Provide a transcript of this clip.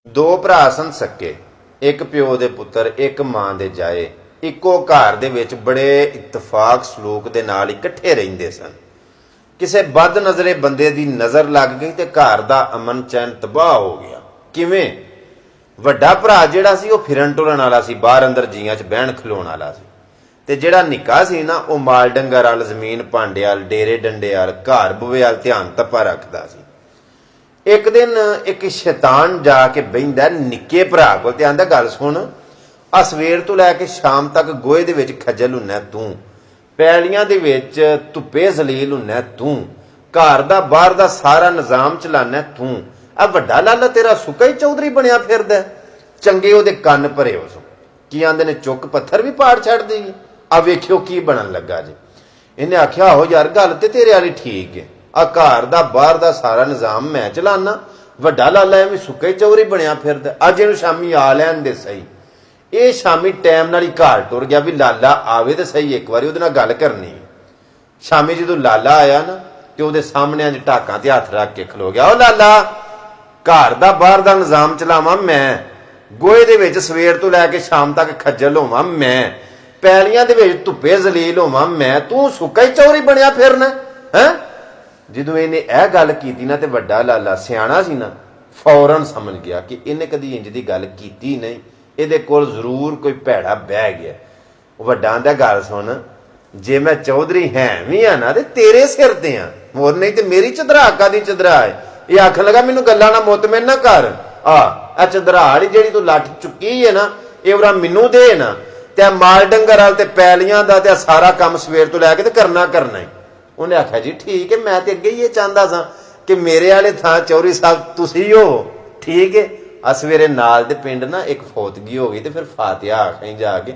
ਦੋ ਭਰਾ ਸਨ ਸਕੇ, ਇੱਕ ਪਿਓ ਦੇ ਪੁੱਤਰ, ਇੱਕ ਮਾਂ ਦੇ ਜਾਏ, ਇੱਕੋ ਘਰ ਦੇ ਵਿੱਚ ਬੜੇ ਇਤਫਾਕ ਸਲੂਕ ਦੇ ਨਾਲ ਇਕੱਠੇ ਰਹਿੰਦੇ ਸਨ। ਕਿਸੇ ਬਦ ਨਜ਼ਰੇ ਬੰਦੇ ਦੀ ਨਜ਼ਰ ਲੱਗ ਗਈ ਤੇ ਘਰ ਦਾ ਅਮਨ ਚੈਨ ਤਬਾਹ ਹੋ ਗਿਆ। ਕਿਵੇਂ? ਵੱਡਾ ਭਰਾ ਜਿਹੜਾ ਸੀ ਉਹ ਫਿਰਨ ਟੁਰਨ ਵਾਲਾ ਸੀ, ਬਾਹਰ ਅੰਦਰ ਜੀਆਂ 'ਚ ਬਹਿਣ ਖਲੋਣ ਵਾਲਾ ਸੀ, ਤੇ ਜਿਹੜਾ ਨਿੱਕਾ ਸੀ ਨਾ ਉਹ ਮਾਲ ਡੰਗਰ ਵਾਲ, ਜ਼ਮੀਨ ਭਾਂਡੇ ਵਾਲ, ਡੇਰੇ ਡੰਡੇ ਵਾਲ, ਘਰ ਬੂਹੇ ਵਾਲ ਧਿਆਨ ਤੱਪਾ ਰੱਖਦਾ ਸੀ। ਇੱਕ ਦਿਨ ਇੱਕ ਸ਼ੈਤਾਨ ਜਾ ਕੇ ਬਹਿੰਦਾ ਨਿੱਕੇ ਭਰਾ ਕੋਲ ਤੇ ਆਂਦਾ, ਗੱਲ ਸੁਣ, ਆ ਸਵੇਰ ਤੋਂ ਲੈ ਕੇ ਸ਼ਾਮ ਤੱਕ ਗੋਹੇ ਦੇ ਵਿੱਚ ਖੱਜਲ ਹੁੰਨਾ ਤੂੰ, ਪੈਲੀਆਂ ਦੇ ਵਿੱਚ ਧੁੱਪੇ ਜ਼ਲੀਲ ਹੁੰਨਾ ਤੂੰ, ਘਰ ਦਾ ਬਾਹਰ ਦਾ ਸਾਰਾ ਨਿਜ਼ਾਮ ਚਲਾਨਾ ਤੂੰ, ਆ ਵੱਡਾ ਲਾਲਾ ਤੇਰਾ ਸੁੱਕਾ ਹੀ ਚੌਧਰੀ ਬਣਿਆ ਫਿਰਦਾ। ਚੰਗੇ ਉਹਦੇ ਕੰਨ ਭਰੇ ਉਸ ਕੀ ਆਂਦੇ ਨੇ, ਚੁੱਕ ਪੱਥਰ ਵੀ ਪਾੜ ਛੱਡ ਦੇਗੀ, ਆ ਵੇਖਿਓ ਕੀ ਬਣਨ ਲੱਗਾ ਜੇ। ਇਹਨੇ ਆਖਿਆ, ਹੋ ਯਾਰ ਗੱਲ ਤੇ ਤੇਰੇ ਵਾਲੀ ਠੀਕ ਹੈ, ਆ ਘਰ ਦਾ ਬਾਹਰ ਦਾ ਸਾਰਾ ਨਿਜ਼ਾਮ ਮੈਂ ਚਲਾਨਾ, ਵੱਡਾ ਲਾਲਾ ਐਵੇਂ ਸੁੱਕਾ ਹੀ ਚੌਧਰੀ ਬਣਿਆ ਫਿਰਦਾ, ਅੱਜ ਇਹਨੂੰ ਸ਼ਾਮੀ ਆ ਲੈਣ ਦੇ ਸਹੀ। ਇਹ ਸ਼ਾਮੀ ਟਾਈਮ ਨਾਲ ਹੀ ਘਰ ਟੁਰ ਗਿਆ ਵੀ ਲਾਲਾ ਆਵੇ ਤੇ ਸਹੀ, ਇੱਕ ਵਾਰੀ ਉਹਦੇ ਨਾਲ ਗੱਲ ਕਰਨੀ। ਸ਼ਾਮੀ ਜਦੋਂ ਲਾਲਾ ਆਇਆ ਨਾ ਤੇ ਉਹਦੇ ਸਾਹਮਣੇ ਅੱਜ ਢਾਕਾਂ ਤੇ ਹੱਥ ਰੱਖ ਕੇ ਖਲੋ ਗਿਆ। ਉਹ ਲਾਲਾ, ਘਰ ਦਾ ਬਾਹਰ ਦਾ ਨਿਜ਼ਾਮ ਚਲਾਵਾਂ ਮੈਂ, ਗੋਹੇ ਦੇ ਵਿੱਚ ਸਵੇਰ ਤੋਂ ਲੈ ਕੇ ਸ਼ਾਮ ਤੱਕ ਖੱਜਲ ਹੋਵਾਂ ਮੈਂ, ਪੈਲੀਆਂ ਦੇ ਵਿੱਚ ਧੁੱਪੇ ਜ਼ਲੀਲ ਹੋਵਾਂ ਮੈਂ, ਤੂੰ ਸੁੱਕਾ ਹੀ ਚੌਧਰੀ ਬਣਿਆ ਫਿਰਨਾ ਹੈ। ਜਦੋਂ ਇਹਨੇ ਇਹ ਗੱਲ ਕੀਤੀ ਨਾ ਤੇ ਵੱਡਾ ਲਾਲਾ ਸਿਆਣਾ ਸੀ ਨਾ, ਫੌਰਨ ਸਮਝ ਗਿਆ ਕਿ ਇਹਨੇ ਕਦੀ ਇੰਜ ਦੀ ਗੱਲ ਕੀਤੀ ਨਹੀਂ, ਇਹਦੇ ਕੋਲ ਜ਼ਰੂਰ ਕੋਈ ਭੈੜਾ ਬਹਿ ਗਿਆ। ਉਹ ਵੱਡਾ ਆਂਦਾ, ਗੱਲ ਸੁਣ, ਜੇ ਮੈਂ ਚੌਧਰੀ ਹੈ ਵੀ ਆ ਨਾ ਤੇ ਤੇਰੇ ਸਿਰ ਤੇ ਆ, ਹੋਰ ਨਹੀਂ ਤੇ ਮੇਰੀ ਚਦਰਾ ਕਾਦੀ ਚਦਰਾ ਹੈ। ਇਹ ਆਖਣ ਲੱਗਾ, ਮੈਨੂੰ ਗੱਲਾਂ ਨਾ ਮੁਤਮਿਨ ਨਾ ਕਰ, ਆ ਚਦਰਾ ਵਾਲੀ ਜਿਹੜੀ ਤੂੰ ਲੱਠ ਚੁੱਕੀ ਹੈ ਨਾ, ਇਹ ਉਰਾ ਮੈਨੂੰ ਦੇ ਨਾ, ਤੇ ਮਾਲ ਡੰਗਰ ਵਾਲ ਤੇ ਪੈਲੀਆਂ ਦਾ ਤੇ ਸਾਰਾ ਕੰਮ ਸਵੇਰ ਤੋਂ ਲੈ ਕੇ ਤੇ ਕਰਨਾ ਹੀ। ਉਹਨੇ ਆਖਿਆ, ਜੀ ਠੀਕ ਹੈ, ਮੈਂ ਤੇ ਅੱਗੇ ਹੀ ਇਹ ਚਾਹੁੰਦਾ ਸਾਂ ਕਿ ਮੇਰੇ ਵਾਲੇ ਥਾਂ ਚੌਧਰੀ ਸਾਹਿਬ ਤੁਸੀਂ ਹੋ, ਠੀਕ ਹੈ। ਆ ਸਵੇਰੇ ਨਾਲ ਦੇ ਪਿੰਡ ਨਾ ਇੱਕ ਫੌਤਗੀ ਹੋ ਗਈ ਤੇ ਫਿਰ ਫਾਤਿਹਾ ਆਖਾਂ ਜਾ ਕੇ।